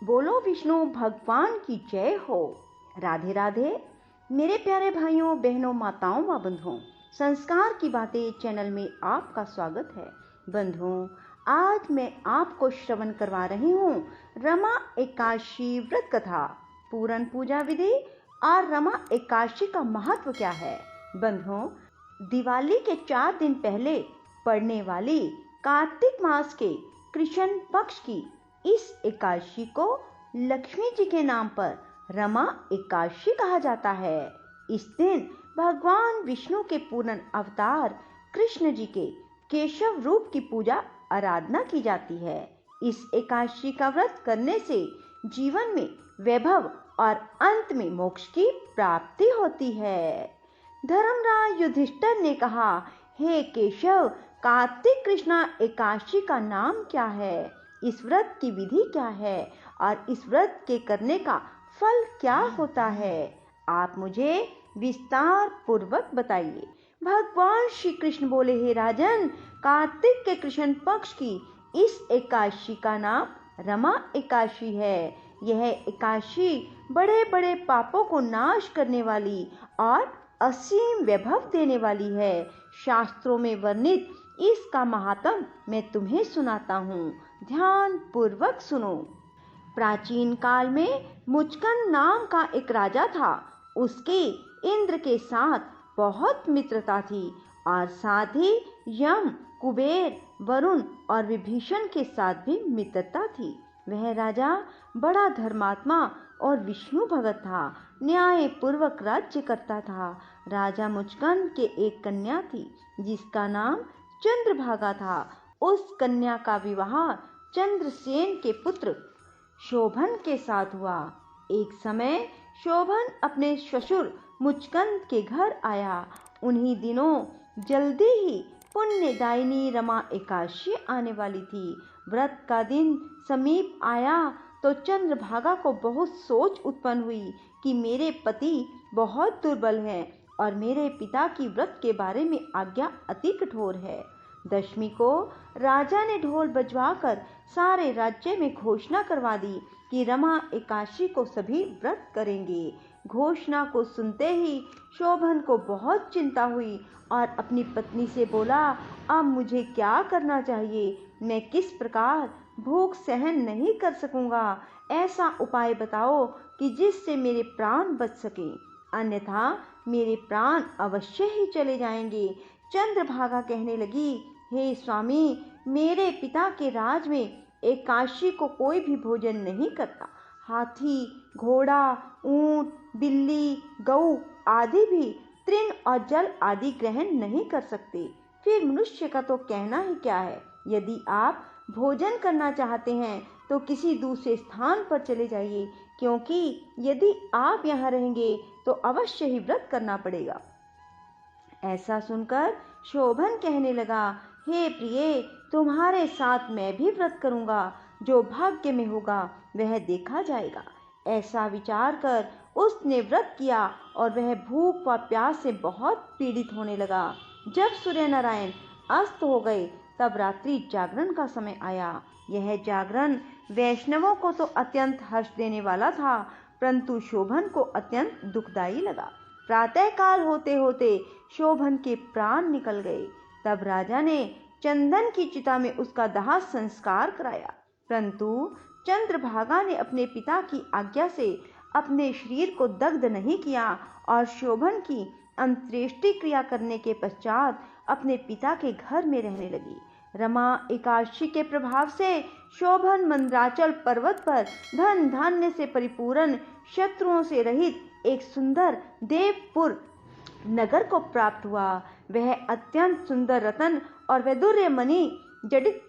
बोलो विष्णु भगवान की जय हो। राधे राधे मेरे प्यारे भाइयों बहनों माताओं व बंधुओं, संस्कार की बातें चैनल में आपका स्वागत है। बंधुओं, आज मैं आपको श्रवण करवा रही हूँ रमा एकादशी व्रत कथा, पूरन पूजा विधि और रमा एकादशी का महत्व क्या है। बंधुओं, दिवाली के 4 दिन पहले पड़ने वाली कार्तिक मास के कृष्ण पक्ष की इस एकादशी को लक्ष्मी जी के नाम पर रमा एकादशी कहा जाता है। इस दिन भगवान विष्णु के पूर्ण अवतार कृष्ण जी के केशव रूप की पूजा आराधना की जाती है। इस एकादशी का व्रत करने से जीवन में वैभव और अंत में मोक्ष की प्राप्ति होती है। धर्मराज युधिष्ठिर ने कहा, हे केशव, कार्तिक कृष्ण एकादशी का नाम क्या है, इस व्रत की विधि क्या है और इस व्रत के करने का फल क्या होता है, आप मुझे विस्तार पूर्वक बताइए। भगवान श्री कृष्ण बोले, हे राजन, कार्तिक के कृष्ण पक्ष की इस एकादशी का नाम रमा एकादशी है। यह एकादशी बड़े बड़े पापों को नाश करने वाली और असीम वैभव देने वाली है। शास्त्रों में वर्णित इसका महात्म मैं तुम्हें सुनाता हूँ, ध्यान पूर्वक सुनो। प्राचीन काल में मुचकंद नाम का एक राजा था। उसके इंद्र के साथ बहुत मित्रता थी और साथ ही यम, कुबेर, वरुण और विभीषण के साथ भी मित्रता थी। वह राजा बड़ा धर्मात्मा और विष्णु भगत था, न्याय पूर्वक राज्य करता था। राजा मुचकंद के एक कन्या थी जिसका नाम चंद्रभागा था। उस कन्या का विवाह चंद्रसेन के पुत्र शोभन के साथ हुआ। एक समय शोभन अपने ससुर मुचकंद के घर आया। उन्हीं दिनों जल्दी ही पुण्यदायिनी रमा एकादशी आने वाली थी। व्रत का दिन समीप आया तो चंद्रभागा को बहुत सोच उत्पन्न हुई कि मेरे पति बहुत दुर्बल हैं और मेरे पिता की व्रत के बारे में आज्ञा अति कठोर है। दशमी को राजा ने ढोल बजवाकर सारे राज्य में घोषणा करवा दी कि रमा एकादशी को सभी व्रत करेंगे। घोषणा को सुनते ही शोभन को बहुत चिंता हुई और अपनी पत्नी से बोला, अब मुझे क्या करना चाहिए, मैं किस प्रकार भूख सहन नहीं कर सकूंगा। ऐसा उपाय बताओ कि जिससे मेरे प्राण बच सके, अन्यथा मेरे प्राण अवश्य ही चले जाएंगे। चंद्रभागा कहने लगी, हे स्वामी, मेरे पिता के राज में एकादशी को कोई भी भोजन नहीं करता। हाथी, घोड़ा, ऊंट, बिल्ली, गऊ आदि भी तृण और जल आदि ग्रहण नहीं कर सकते। फिर मनुष्य का तो कहना ही क्या है। यदि आप भोजन करना चाहते हैं तो किसी दूसरे स्थान पर चले जाइए, क्योंकि यदि आप यहाँ रहेंगे तो अवश्य ही व्रत करना पड़ेगा। ऐसा सुनकर शोभन कहने लगा, हे प्रिय, तुम्हारे साथ मैं भी व्रत करूंगा। जो भाग्य में होगा वह देखा जाएगा। ऐसा विचार कर उसने व्रत किया और वह भूख व प्यास से बहुत पीड़ित होने लगा। जब सूर्य नारायण अस्त हो गए तब रात्रि जागरण का समय आया। यह जागरण वैष्णवों को तो अत्यंत हर्ष देने वाला था, परंतु शोभन को अत्यंत दुखदायी लगा। प्रातः काल होते होते शोभन के प्राण निकल गए। तब राजा ने चंदन की चिता में उसका दाह संस्कार कराया, परंतु चंद्रभागा ने अपने पिता की आज्ञा से अपने शरीर को दग्ध नहीं किया और शोभन की अंत्येष्टि क्रिया करने के पश्चात अपने पिता के घर में रहने लगी। रमा एकादशी के प्रभाव से शोभन मंदराचल पर्वत पर धन धान्य से परिपूर्ण, शत्रुओं से रहित एक सुंदर देवपुर नगर को प्राप्त हुआ। वह अत्यंत सुंदर रतन और वैदुर्य मणि जडित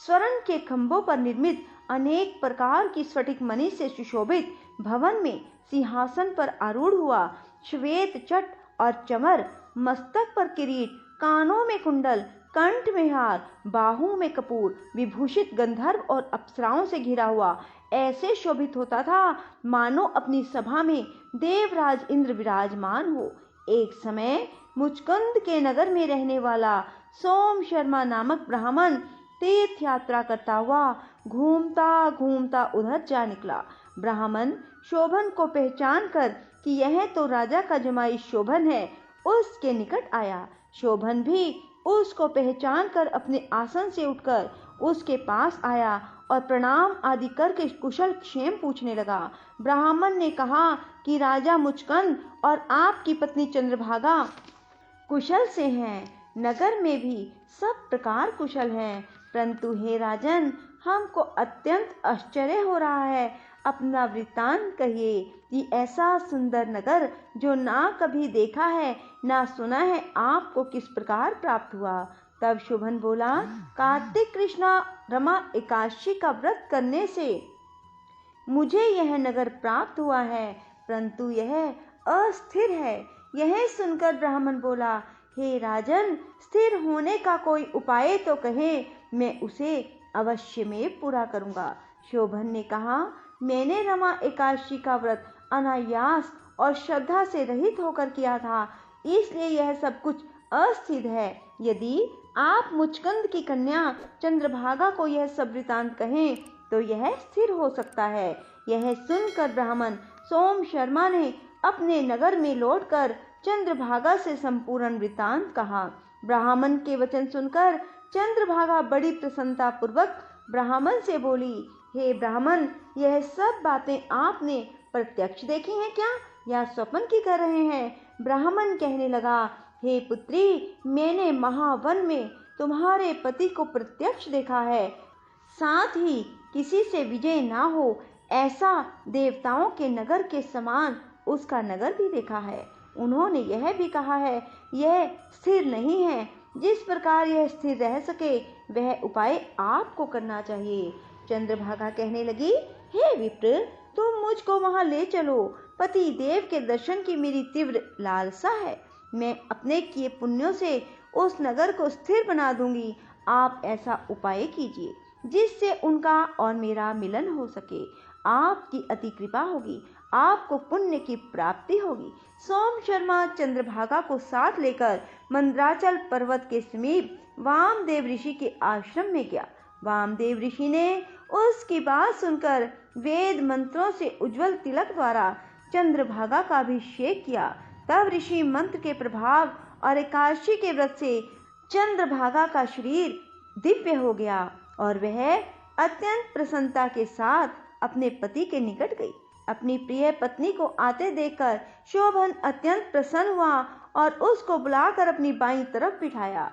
स्वर्ण के खंभों पर निर्मित अनेक प्रकार की स्फटिक मणि से सुशोभित भवन में सिंहासन पर आरूढ़ हुआ। श्वेत चट और चमर, मस्तक पर किरीट, कानों में कुंडल, कंठ में हार, बाहों में कपूर विभूषित गंधर्व और अप्सराओं से घिरा हुआ ऐसे शोभित होता था मानो अपनी सभा में देवराज इंद्र विराजमान हो। एक समय मुचकुंद के नगर में रहने वाला सोम शर्मा नामक ब्राह्मण तीर्थ यात्रा करता हुआ घूमता घूमता उधर जा निकला। ब्राह्मण शोभन को पहचान कर कि यह तो राजा का जमाई शोभन है, उसके निकट आया। शोभन भी उसको पहचान कर अपने आसन से उठकर उसके पास आया और प्रणाम आदि करके कुशल क्षेम पूछने लगा। ब्राह्मण ने कहा कि राजा मुचकंद और आपकी पत्नी चंद्रभागा कुशल से हैं, नगर में भी सब प्रकार कुशल हैं, परंतु हे राजन, हमको अत्यंत आश्चर्य हो रहा है। अपना वृत्तांत कहिए कि ऐसा सुंदर नगर जो ना कभी देखा है ना सुना है, आपको किस प्रकार प्राप्त हुआ। तब शोभन बोला, कार्तिक कृष्णा रमा एकादशी का व्रत करने से मुझे यह नगर प्राप्त हुआ है, परंतु यह अस्थिर है। यह सुनकर ब्राह्मण बोला, हे राजन, स्थिर होने का कोई उपाय तो कहे, मैं उसे अवश्य में पूरा करूंगा। शोभन ने कहा, मैंने रमा एकादशी का व्रत अनायास और श्रद्धा से रहित होकर किया था, इसलिए यह सब कुछ अस्थिर है। यदि आप मुचकंद की कन्या चंद्रभागा को यह सब वृतांत कहें तो यह स्थिर हो सकता है। यह सुनकर ब्राह्मण सोम शर्मा ने अपने नगर में लौटकर चंद्रभागा से संपूर्ण वृतांत कहा। ब्राह्मण के वचन सुनकर चंद्रभागा बड़ी प्रसन्नता पूर्वक ब्राह्मण से बोली, हे ब्राह्मण, यह सब बातें आपने प्रत्यक्ष देखी हैं क्या, या स्वप्न की कर रहे हैं। ब्राह्मण कहने लगा, हे पुत्री, मैंने महावन में तुम्हारे पति को प्रत्यक्ष देखा है, साथ ही किसी से विजय ना हो ऐसा देवताओं के नगर के समान उसका नगर भी देखा है। उन्होंने यह भी कहा है, यह स्थिर नहीं है। जिस प्रकार यह स्थिर रह सके वह उपाय आपको करना चाहिए। चंद्रभागा कहने लगी, हे विप्र, तुम मुझको वहां ले चलो। पति देव के दर्शन की मेरी तीव्र लालसा है। मैं अपने किए पुण्यों से उस नगर को स्थिर बना दूंगी। आप ऐसा उपाय कीजिए जिससे उनका और मेरा मिलन हो सके। आपकी अति कृपा होगी, आपको पुण्य की प्राप्ति होगी। सोम शर्मा चंद्रभागा को साथ लेकर मंदराचल पर्वत के समीप वामदेव ऋषि के आश्रम में गया। वामदेव ऋषि ने उसकी बात सुनकर वेद मंत्रों से उज्जवल तिलक द्वारा चंद्रभागा का अभिषेक किया। तब ऋषि मंत्र के प्रभाव और एकादशी के व्रत से चंद्रभागा का शरीर दिव्य हो गया और वह अत्यंत प्रसन्नता के साथ अपने पति के निकट गई। अपनी प्रिय पत्नी को आते देखकर शोभन अत्यंत प्रसन्न हुआ और उसको बुलाकर अपनी बाईं तरफ बिठाया।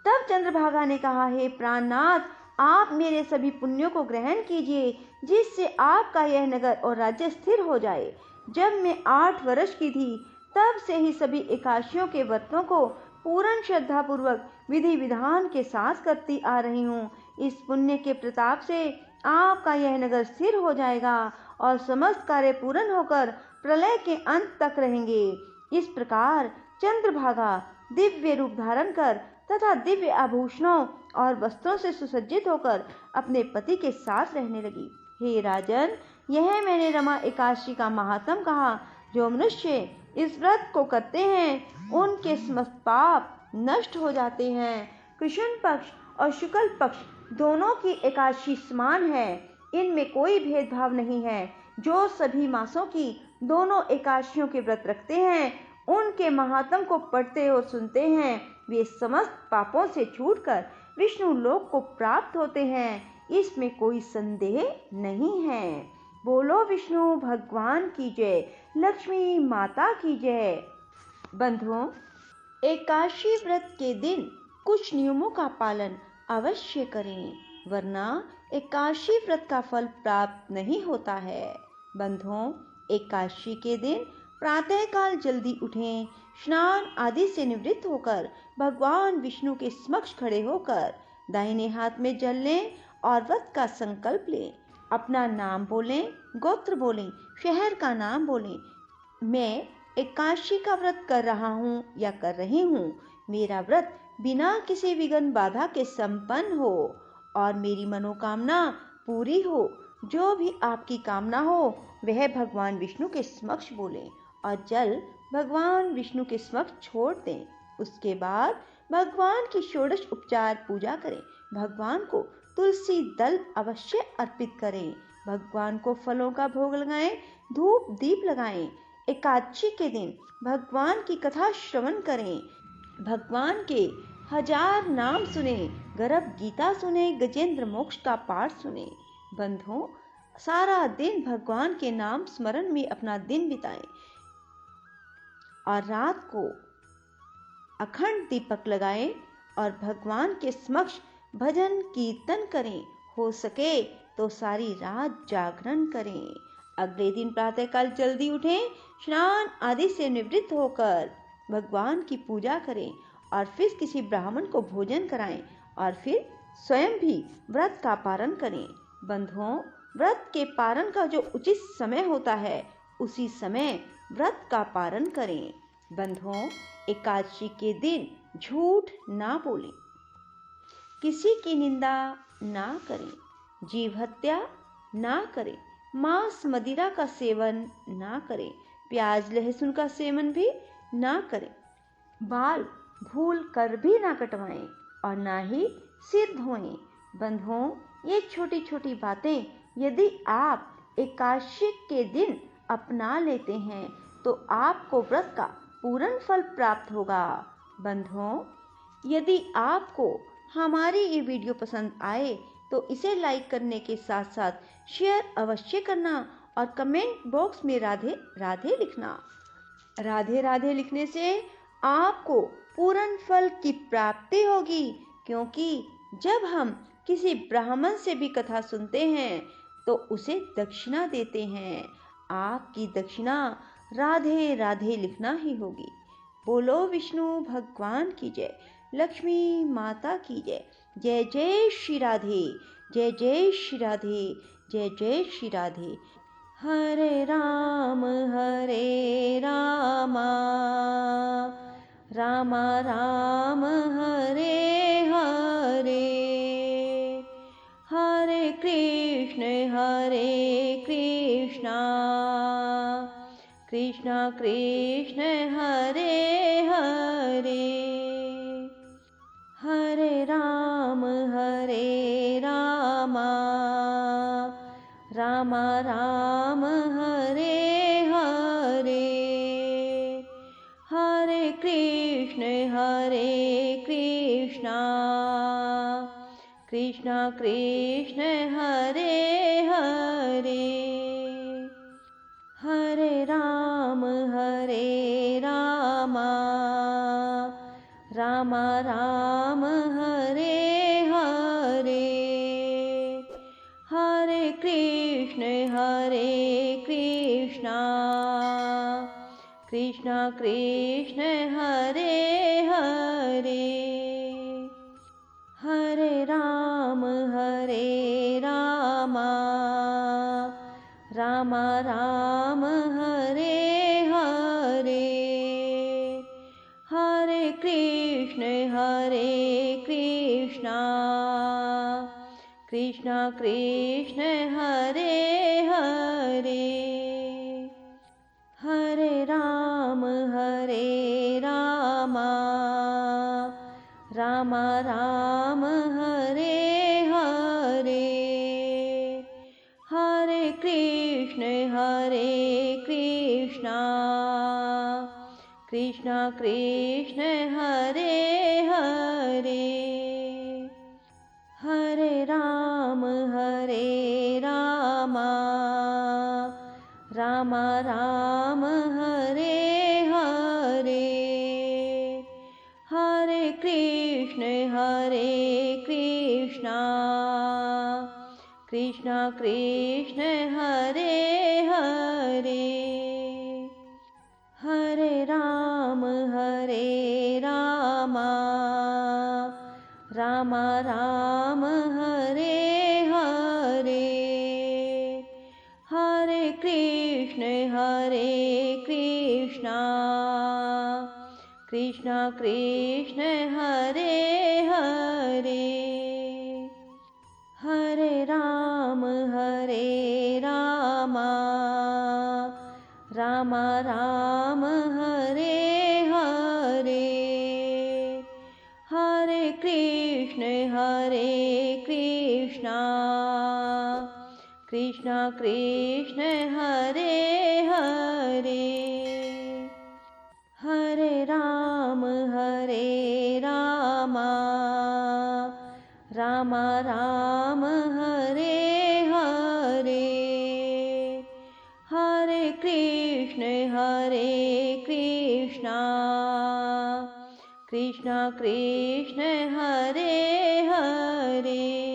तब चंद्रभागा ने कहा, हे प्राणनाथ, आप मेरे सभी पुण्यों को ग्रहण कीजिए जिससे आपका यह नगर और राज्य स्थिर हो जाए। जब मैं 8 वर्ष की थी तब से ही सभी एकादशियों के व्रतों को पूर्ण श्रद्धा पूर्वक विधि विधान के साथ करती आ रही हूँ। इस पुण्य के प्रताप से आपका यह नगर स्थिर हो जाएगा और समस्त कार्य पूर्ण होकर प्रलय के अंत तक रहेंगे। इस प्रकार चंद्रभागा दिव्य रूप धारण कर तथा दिव्य आभूषणों और वस्त्रों से सुसज्जित होकर अपने पति के साथ रहने लगी। हे राजन, यह मैंने रमा एकादशी का महात्म कहा। जो मनुष्य इस व्रत को करते हैं उनके समस्त पाप नष्ट हो जाते हैं। कृष्ण पक्ष और शुक्ल पक्ष दोनों की एकादशी समान है, इनमें कोई भेदभाव नहीं है। जो सभी मासों की दोनों एकादशियों के व्रत रखते हैं उनके महात्म को पढ़ते और सुनते हैं, वे समस्त पापों से छूटकर विष्णु लोक को प्राप्त होते हैं, इसमें कोई संदेह नहीं है। बोलो विष्णु भगवान की जय, लक्ष्मी माता की जय। बंधुओं, एकादशी व्रत के दिन कुछ नियमों का पालन अवश्य करें, वरना एकादशी व्रत का फल प्राप्त नहीं होता है। बंधुओं, एकादशी के दिन प्रातःकाल जल्दी उठें, स्नान आदि से निवृत्त होकर भगवान विष्णु के समक्ष खड़े होकर दाहिने हाथ में जल लें और व्रत का संकल्प लें। अपना नाम बोलें, गोत्र बोलें, शहर का नाम बोलें। मैं एकादशी का व्रत कर रहा हूँ या कर रही हूँ। मेरा व्रत बिना किसी विघ्न बाधा के संपन्न हो और मेरी मनोकामना पूरी हो। जो भी आपकी कामना हो वह भगवान विष्णु के समक्ष बोलें और जल भगवान विष्णु के समक्ष छोड़ दें। उसके बाद भगवान की षोडश उपचार पूजा करें। भगवान को तुलसी दल अवश्य अर्पित करें। भगवान को फलों का भोग लगाएं, धूप दीप लगाएं। एकादशी के दिन भगवान की कथा श्रवण करें। भगवान के 1000 नाम सुने, गर्भ गीता सुने, गजेंद्र मोक्ष का पाठ सुने। बंधुओं, सारा दिन भगवान के नाम स्मरण में अपना दिन बिताएं और रात को अखंड दीपक लगाएं और भगवान के समक्ष भजन कीर्तन करें। हो सके तो सारी रात जागरण करें। अगले दिन प्रातःकाल जल्दी उठें, स्नान आदि से निवृत्त होकर भगवान की पूजा करें और फिर किसी ब्राह्मण को भोजन कराएं और फिर स्वयं भी व्रत का पारण करें। बंधुओं, व्रत के पारण का जो उचित समय होता है उसी समय व्रत का पारण करें। बंधुओं, एकादशी के दिन झूठ ना बोलें, किसी की निंदा ना करें, जीव हत्या ना करें, मांस मदिरा का सेवन ना करें, प्याज लहसुन का सेवन भी ना करें, बाल भूल कर भी ना कटवाएं और ना ही सिर धोएं। बंधुओं, ये छोटी छोटी बातें यदि आप एकादशी के दिन अपना लेते हैं तो आपको व्रत का पूर्ण फल प्राप्त होगा। बंधुओं, यदि आपको हमारी ये वीडियो पसंद आए तो इसे लाइक करने के साथ साथ शेयर अवश्य करना और कमेंट बॉक्स में राधे राधे लिखना। राधे राधे लिखने से आपको पूर्ण फल की प्राप्ति होगी, क्योंकि जब हम किसी ब्राह्मण से भी कथा सुनते हैं तो उसे दक्षिणा देते हैं। आपकी दक्षिणा राधे राधे लिखना ही होगी। बोलो विष्णु भगवान की जय, लक्ष्मी माता की जय। जय जय श्री राधे, जय जय श्री राधे, जय जय श्री राधे। हरे राम राम राम हरे हरे, हरे कृष्ण कृष्ण कृष्ण हरे हरे, हरे राम राम राम हरे हरे, हरे कृष्ण कृष्ण कृष्ण हरे हरे, हरे राम राम राम हरे हरे, हरे कृष्ण कृष्ण कृष्ण हरे हरे, हरे राम राम राम हरे हरे, हरे कृष्ण कृष्ण कृष्ण हरे हरे, हरे राम राम राम हरे हरे, हरे कृष्ण कृष्ण कृष्ण हरे हरे, हरे राम राम राम हरे हरे, हरे कृष्ण कृष्ण कृष्ण हरे हरे, हरे राम राम राम हरे हरे, हरे कृष्ण कृष्ण कृष्ण हरे हरे, हरे राम राम राम हरे हरे, कृष्ण कृष्ण कृष्ण हरे हरे हरे राम राम राम हरे हरे हरे कृष्ण कृष्ण कृष्ण हरे हरे